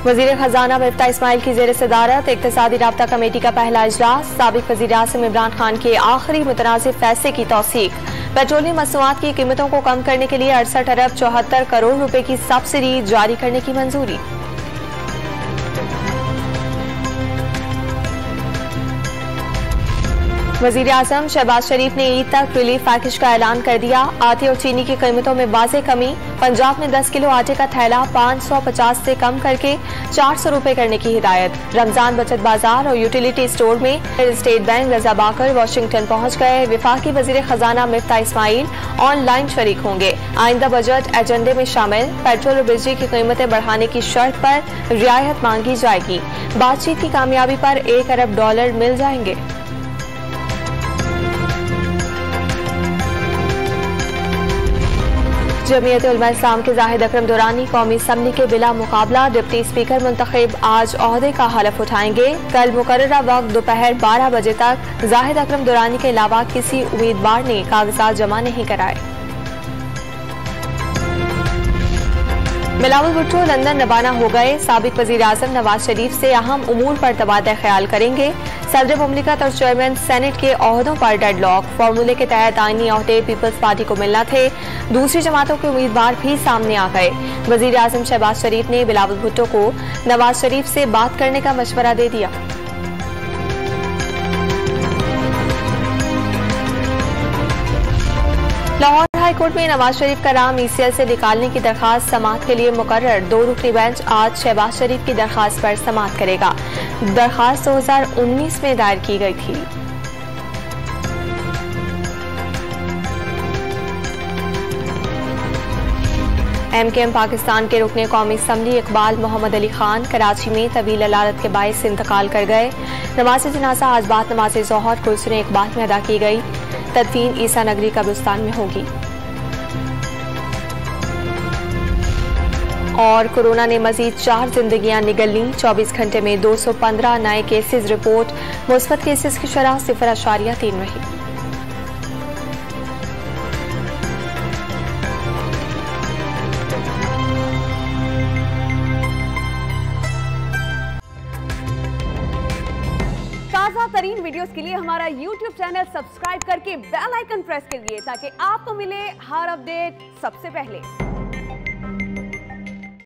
वजीर खजाना मिफ्ता इस्माइल की जेर सदारत इक्तिसादी राब्ता कमेटी का पहला इजलास। साबिक वजीर आज़म इमरान खान के आखिरी मुतनाज़िर फैसले की तौसीक। पेट्रोलियम मसनूआत की कीमतों को कम करने के लिए 68 अरब 74 करोड़ रुपए की सब्सिडी जारी करने की मंजूरी। वजीर आजम शहबाज शरीफ ने ईद तक रिलीफ पैकेज का ऐलान कर दिया। आटे और चीनी की कीमतों में वाज़ेह कमी। पंजाब में 10 किलो आटे का थैला 550 से कम करके 400 रुपए करने की हिदायत। रमजान बचत बाजार और यूटिलिटी स्टोर में स्टेट बैंक रजा बाकर वाशिंगटन पहुंच गए। विफाकी वजीर खजाना मिफ्ता इस्माइल ऑनलाइन शरीक होंगे। आइंदा बजट एजेंडे में शामिल। पेट्रोल और बिजली की कीमतें बढ़ाने की शर्त पर रियायत मांगी जाएगी। बातचीत की कामयाबी पर $1 अरब मिल जाएंगे। जमीयत उलमा इस्लाम के जाहिद अकरम दुरानी कौमी असम्बली के बिला मुकाबला डिप्टी स्पीकर मुंतखब आज ओहदे का हलफ उठाएंगे। कल मुकर्ररा वक्त दोपहर 12 बजे तक जाहिद अकरम दुरानी के अलावा किसी उम्मीदवार ने कागजात जमा नहीं कराए। बिलावल भुट्टो लंदन रवाना हो गए। साबिक वजीर आजम नवाज शरीफ से अहम उमूर पर तबादला ख्याल करेंगे। सदर मुमलिकत और चेयरमैन सेनेट के ओहदों पर डेडलॉक। फार्मूले के तहत आईनी ओहदे पीपल्स पार्टी को मिलना थे। दूसरी जमातों के उम्मीदवार भी सामने आ गए। वजीर आजम शहबाज शरीफ ने बिलावल भुट्टो को नवाज शरीफ से बात करने का मशवरा दे दिया। लाहौर हाईकोर्ट में नवाज शरीफ का नाम ECL से निकालने की दरखास्त समाअत के लिए मुकर्रर। 2 रुकनी बेंच आज शहबाज शरीफ की दरखास्त पर समाअत करेगा। दरखास्त 2019 में दायर की गई थी। MKM पाकिस्तान के रुकने कौमी असम्बली इकबाल मोहम्मद अली खान कराची में तवील अलालत के बायस इंतकाल कर गए। नमाज जनाजा आज बाद नमाज ज़ोहर कुर्सुने इकबाल में अदा की गई। तदफीन ईसा नगरी कब्रिस्तान में होगी। और कोरोना ने मजीद 4 जिंदगियां निगल ली। 24 घंटे में 215 नए केसेस रिपोर्ट। मुस्बत केसेस की शरह 0.3 रही। ताज़ा तरीन वीडियोस के लिए हमारा YouTube चैनल सब्सक्राइब करके बेल आइकन प्रेस करिए ताकि आपको मिले हर अपडेट सबसे पहले।